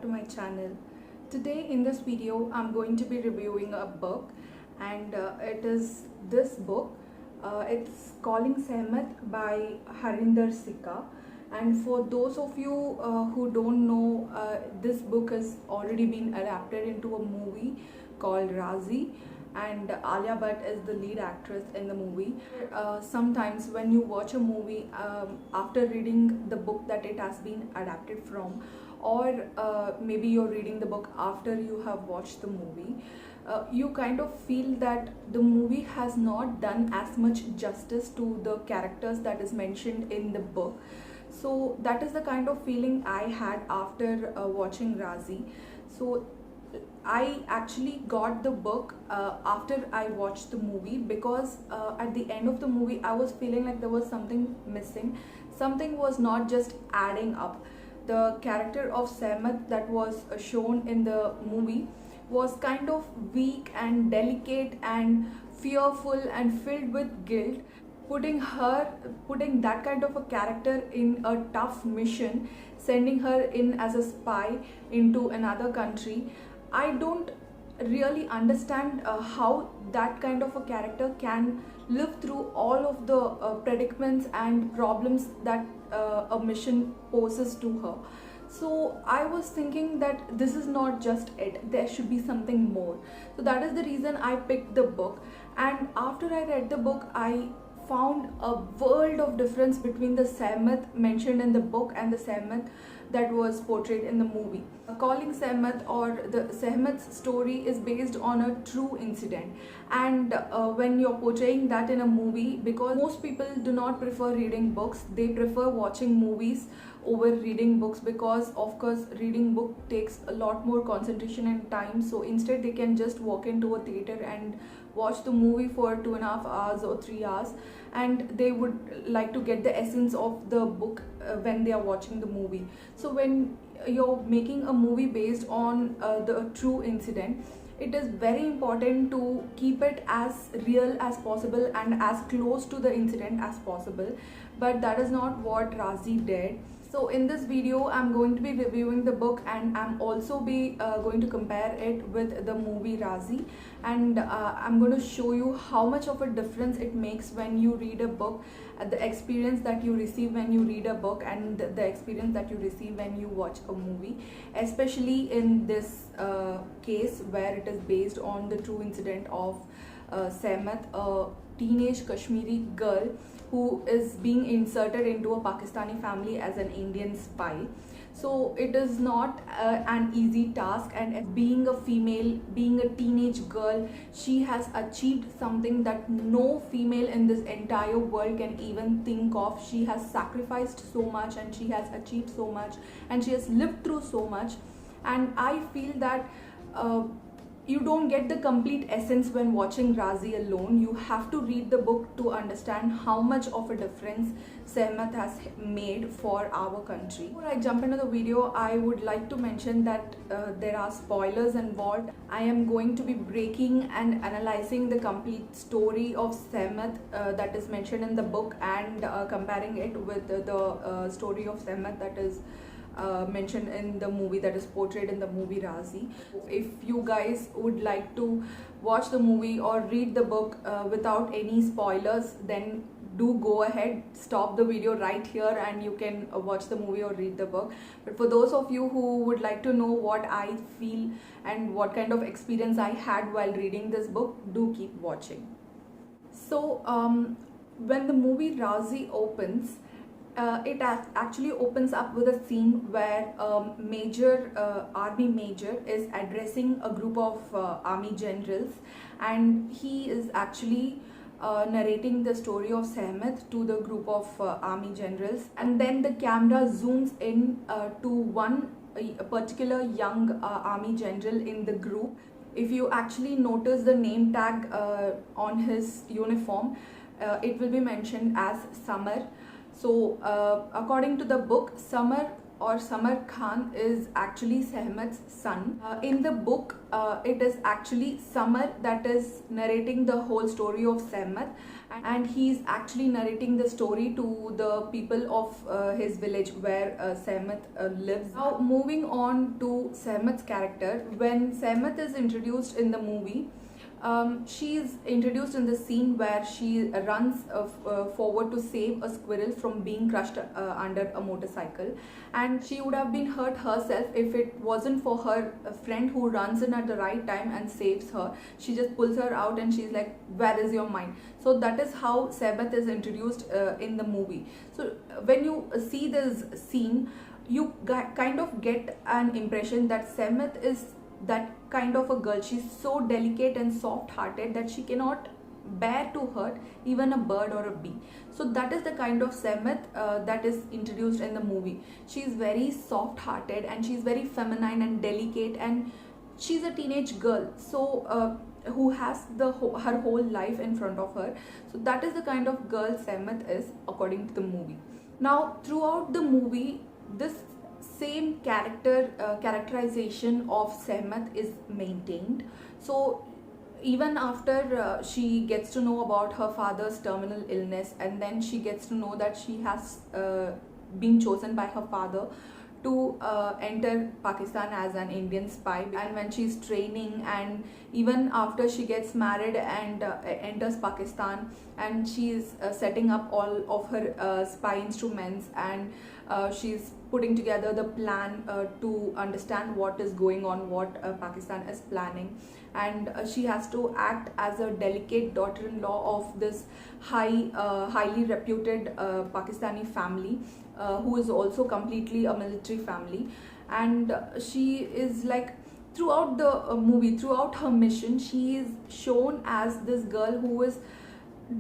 to my channel. Today in this video I'm going to be reviewing a book, and it is this book. It's Calling Sehmat by Harinder Sikka. And for those of you who don't know, this book has already been adapted into a movie called Raazi, and Alia Bhatt is the lead actress in the movie. Sometimes when you watch a movie after reading the book that it has been adapted from, or maybe you're reading the book after you have watched the movie, you kind of feel that the movie has not done as much justice to the characters that is mentioned in the book. So that is the kind of feeling I had after watching Raazi. So I actually got the book after I watched the movie, because at the end of the movie I was feeling like there was something missing. Something was not just adding up. The character of Sehmat that was shown in the movie was kind of weak and delicate and fearful and filled with guilt. Putting that kind of a character in a tough mission, sending her in as a spy into another country, I don't really understand how that kind of a character can live through all of the predicaments and problems that a mission poses to her. So I was thinking that this is not just it, there should be something more. So that is the reason I picked the book, and after I read the book I found a world of difference between the Sehmat mentioned in the book and the Sehmat that was portrayed in the movie. Calling Sehmat, or the Sehmat's story, is based on a true incident, and when you're portraying that in a movie, because most people do not prefer reading books, they prefer watching movies over reading books, because of course reading book takes a lot more concentration and time. So instead they can just walk into a theater and watch the movie for 2.5 hours or 3 hours, and they would like to get the essence of the book when they are watching the movie. So when you're making a movie based on the true incident, it is very important to keep it as real as possible and as close to the incident as possible, but that is not what Raazi did. So in this video I'm going to be reviewing the book, and I'm also going to compare it with the movie Raazi, and I'm going to show you how much of a difference it makes when you read a book, the experience that you receive when you read a book and the experience that you receive when you watch a movie, especially in this case where it is based on the true incident of Sehmat, a teenage Kashmiri girl who is being inserted into a Pakistani family as an Indian spy. So it is not an easy task, and being a female, being a teenage girl, she has achieved something that no female in this entire world can even think of. She has sacrificed so much, and she has achieved so much, and she has lived through so much. And I feel that you don't get the complete essence when watching Raazi alone. You have to read the book to understand how much of a difference Sehmat has made for our country. Before I jump into the video, I would like to mention that there are spoilers involved. I am going to be breaking and analyzing the complete story of Sehmat that is mentioned in the book, and comparing it with the story of Sehmat that is mentioned in the movie, that is portrayed in the movie Raazi. If you guys would like to watch the movie or read the book without any spoilers, then do go ahead, stop the video right here, and you can watch the movie or read the book. But for those of you who would like to know what I feel and what kind of experience I had while reading this book, do keep watching. So when the movie Raazi opens, it actually opens up with a scene where army major is addressing a group of army generals, and he is actually narrating the story of Sehmat to the group of army generals, and then the camera zooms in to a particular young army general in the group. If you actually notice the name tag on his uniform, it will be mentioned as Summer. So according to the book, Summer or Samar Khan is actually Sehmat's son. In the book, it is actually Samar that is narrating the whole story of Sehmat, and he's actually narrating the story to the people of his village where Sehmat lives. Now moving on to Sehmat's character, when Sehmat is introduced in the movie, she is introduced in the scene where she runs forward to save a squirrel from being crushed under a motorcycle, and she would have been hurt herself if it wasn't for her friend who runs in at the right time and saves her. She just pulls her out and she's like, where is your mind? So that is how Sehmat is introduced in the movie. So when you see this scene, you kind of get an impression that Sehmat is that kind of a girl. She's so delicate and soft hearted that she cannot bear to hurt even a bird or a bee. So that is the kind of Sehmat that is introduced in the movie. She's very soft hearted and she's very feminine and delicate, and she's a teenage girl, so who has her whole life in front of her. So that is the kind of girl Sehmat is according to the movie. Now throughout the movie, this same characterization of Sehmat is maintained. So even after she gets to know about her father's terminal illness, and then she gets to know that she has been chosen by her father to enter Pakistan as an Indian spy, and when she's training, and even after she gets married and enters Pakistan, and she is setting up all of her spy instruments, and she's putting together the plan to understand what is going on, what Pakistan is planning, and she has to act as a delicate daughter-in-law of this highly reputed Pakistani family, who is also completely a military family. And she is like, throughout the movie, throughout her mission, she is shown as this girl who is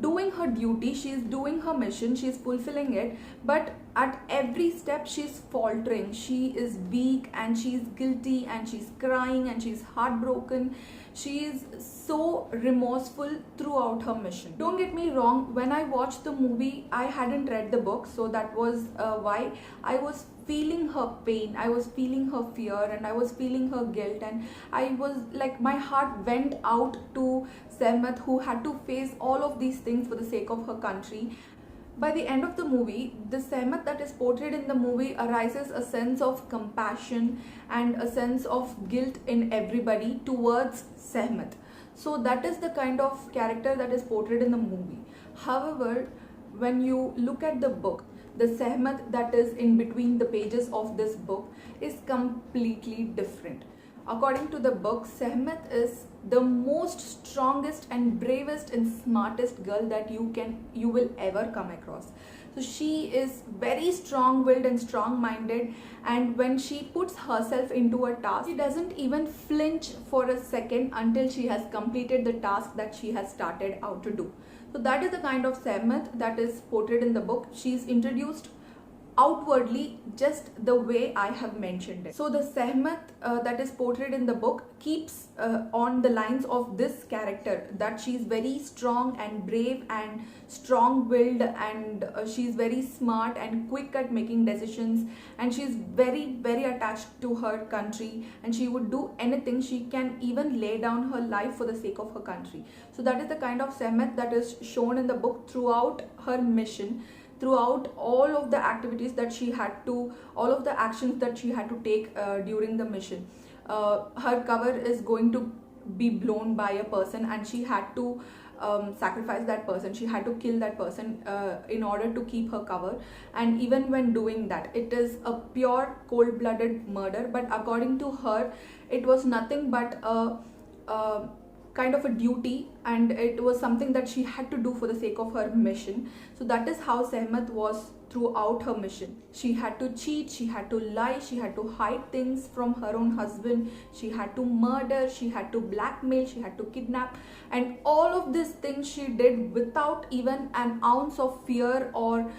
doing her duty, she is doing her mission, she is fulfilling it, but at every step she's faltering, she is weak, and she's guilty, and she's crying, and she's heartbroken. She is so remorseful throughout her mission. Don't get me wrong, when I watched the movie, I hadn't read the book, so that was why I was feeling her pain, I was feeling her fear, and I was feeling her guilt, and I was like, my heart went out to Sehmat, who had to face all of these things for the sake of her country. By the end of the movie, the Sehmat that is portrayed in the movie arises a sense of compassion and a sense of guilt in everybody towards Sehmat. So that is the kind of character that is portrayed in the movie. However, when you look at the book, the Sehmat that is in between the pages of this book is completely different. According to the book, Sehmat is the most strongest and bravest and smartest girl that you will ever come across. So she is very strong-willed and strong-minded, and when she puts herself into a task, she doesn't even flinch for a second until she has completed the task that she has started out to do. So that is the kind of Sehmat that is portrayed in the book. She is introduced outwardly just the way I have mentioned it. So the Sehmat that is portrayed in the book keeps on the lines of this character, that she is very strong and brave and strong-willed, and she is very smart and quick at making decisions, and she is very, very attached to her country, and she would do anything. She can even lay down her life for the sake of her country. So that is the kind of Sehmat that is shown in the book throughout her mission, throughout all of the activities that she had to, all of the actions that she had to take during the mission. Her cover is going to be blown by a person, and she had to sacrifice that person. She had to kill that person in order to keep her cover. And even when doing that, it is a pure cold-blooded murder, but according to her, it was nothing but a kind of a duty, and it was something that she had to do for the sake of her mission. So that is how Sehmat was throughout her mission. She had to cheat, she had to lie, she had to hide things from her own husband, she had to murder, she had to blackmail, she had to kidnap, and all of these things she did without even an ounce of fear, or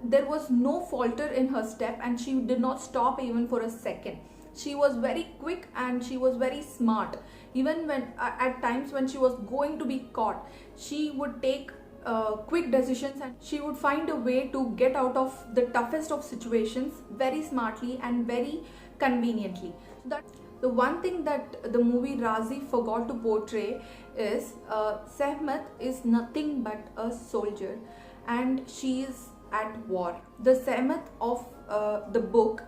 there was no falter in her step, and she did not stop even for a second. She was very quick and she was very smart. Even when at times when she was going to be caught, she would take quick decisions, and she would find a way to get out of the toughest of situations very smartly and very conveniently. That the one thing that the movie Raazi forgot to portray is Sehmat is nothing but a soldier and she is at war. The Sehmat of the book,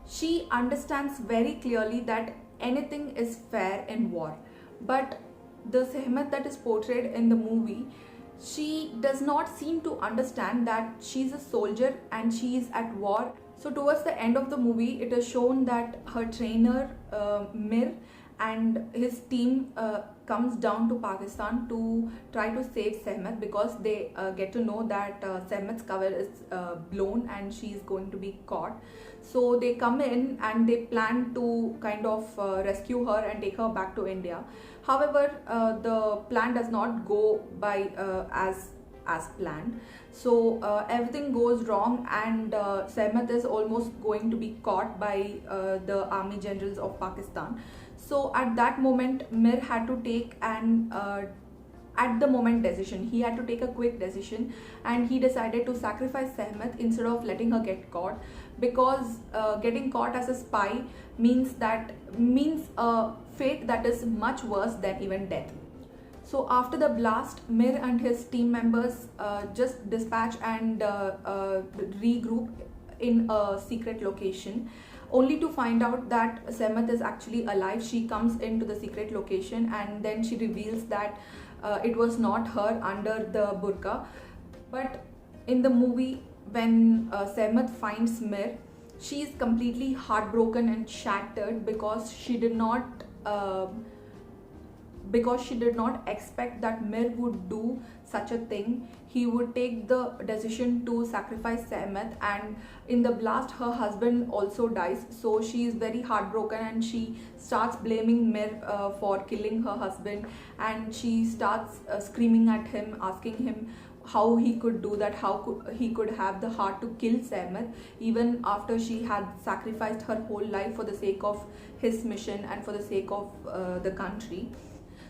she understands very clearly that anything is fair in war, but the Sehmat that is portrayed in the movie, she does not seem to understand that she's a soldier and she is at war. So towards the end of the movie, it is shown that her trainer Mir and his team comes down to Pakistan to try to save Sehmat, because they get to know that Sehmat's cover is blown and she is going to be caught. So they come in and they plan to kind of rescue her and take her back to India. However, the plan does not go by as planned. So everything goes wrong, and Sehmat is almost going to be caught by the army generals of Pakistan. So at that moment, Mir had to take an at the moment decision. He had to take a quick decision, and he decided to sacrifice Sehmat instead of letting her get caught, because getting caught as a spy means a fate that is much worse than even death. So after the blast, Mir and his team members just dispatch and regroup in a secret location, only to find out that Sehmat is actually alive. She comes into the secret location and then she reveals that it was not her under the burqa. But in the movie, when Sehmat finds Mir, she is completely heartbroken and shattered, because she did not expect that Mir would do such a thing. He would take the decision to sacrifice Sehmat, and in the blast her husband also dies. So she is very heartbroken and she starts blaming Mir for killing her husband, and she starts screaming at him, asking him how he could do that, how he could have the heart to kill Sehmat even after she had sacrificed her whole life for the sake of his mission and for the sake of the country.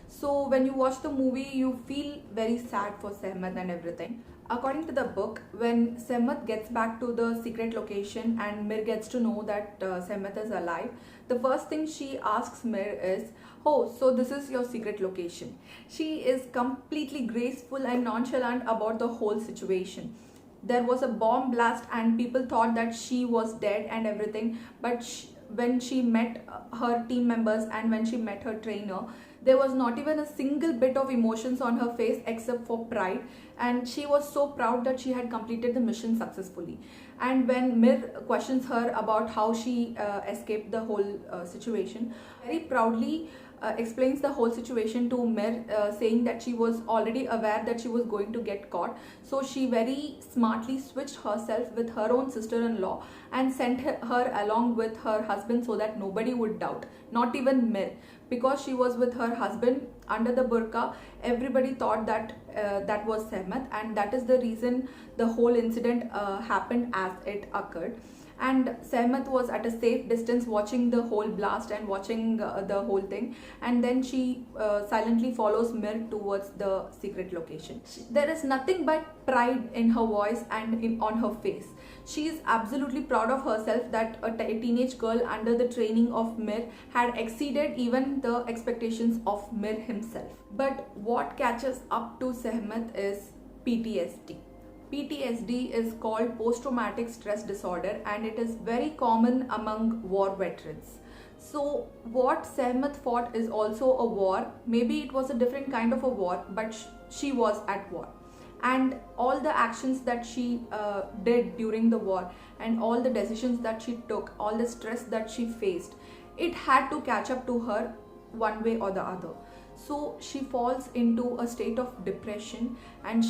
So when you watch the movie, you feel very sad for Sehmat and everything. According to the book, when Sehmat gets back to the secret location and Mir gets to know that Sehmat is alive, the first thing she asks Mir is, "Oh, so this is your secret location." She is completely graceful and nonchalant about the whole situation. There was a bomb blast and people thought that she was dead and everything, but when she met her team members and when she met her trainer, there was not even a single bit of emotions on her face except for pride, and she was so proud that she had completed the mission successfully. And when Mir questions her about how she escaped the whole situation, very proudly explains the whole situation to Mir, saying that she was already aware that she was going to get caught. So she very smartly switched herself with her own sister-in-law and sent her along with her husband so that nobody would doubt, not even Mir. Because she was with her husband under the burqa, everybody thought that that was Sehmat, and that is the reason the whole incident happened as it occurred. And Sehmat was at a safe distance watching the whole blast and watching the whole thing, and then she silently follows Mir towards the secret location. There is nothing but pride in her voice and on her face. She is absolutely proud of herself that a teenage girl under the training of Mir had exceeded even the expectations of Mir himself. But what catches up to Sehmat is PTSD. PTSD is called post-traumatic stress disorder, and it is very common among war veterans. So what Sehmat fought is also a war. Maybe it was a different kind of a war, but she was at war. And all the actions that she did during the war and all the decisions that she took, all the stress that she faced, it had to catch up to her one way or the other. So she falls into a state of depression, and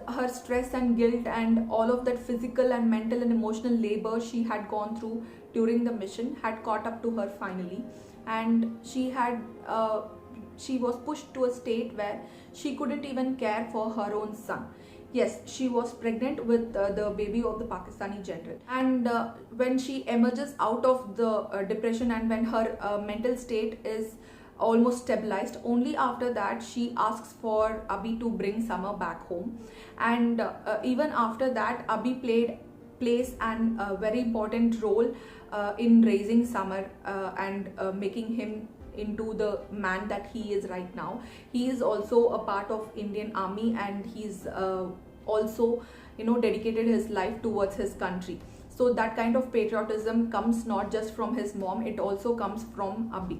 her stress and guilt and all of that physical and mental and emotional labor she had gone through during the mission had caught up to her finally, and she was pushed to a state where she couldn't even care for her own son. Yes, she was pregnant with the baby of the Pakistani general, and when she emerges out of the depression and when her mental state is almost stabilized. Only after that she asks for Abhi to bring Summer back home, and even after that Abhi plays an very important role in raising Summer and making him into the man that he is right now. He is also a part of Indian Army, and he's also, you know, dedicated his life towards his country. So that kind of patriotism comes not just from his mom, it also comes from Abhi.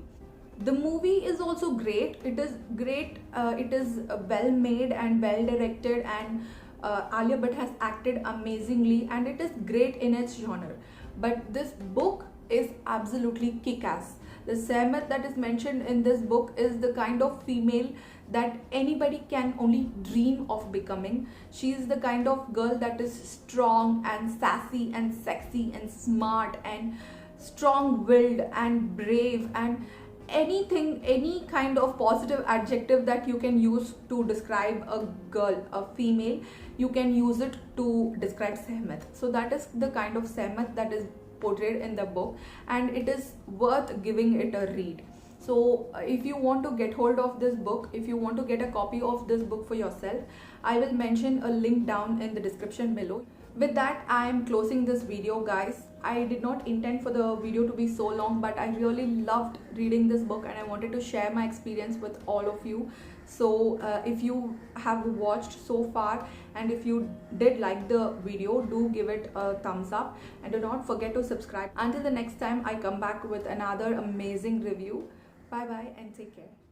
The movie is also great. It is great. It is well made and well directed, and Alia Bhatt has acted amazingly, and it is great in its genre. But this book is absolutely kick-ass. The Sehmat that is mentioned in this book is the kind of female that anybody can only dream of becoming. She is the kind of girl that is strong and sassy and sexy and smart and strong-willed and brave, and anything, any kind of positive adjective that you can use to describe a girl, a female, you can use it to describe Sehmat. So that is the kind of Sehmat that is portrayed in the book, and it is worth giving it a read. So if you want to get hold of this book, if you want to get a copy of this book for yourself, I will mention a link down in the description below. With that, I am closing this video, guys. I did not intend for the video to be so long, but I really loved reading this book and I wanted to share my experience with all of you. So if you have watched so far and if you did like the video, do give it a thumbs up and do not forget to subscribe. Until the next time I come back with another amazing review. Bye bye and take care.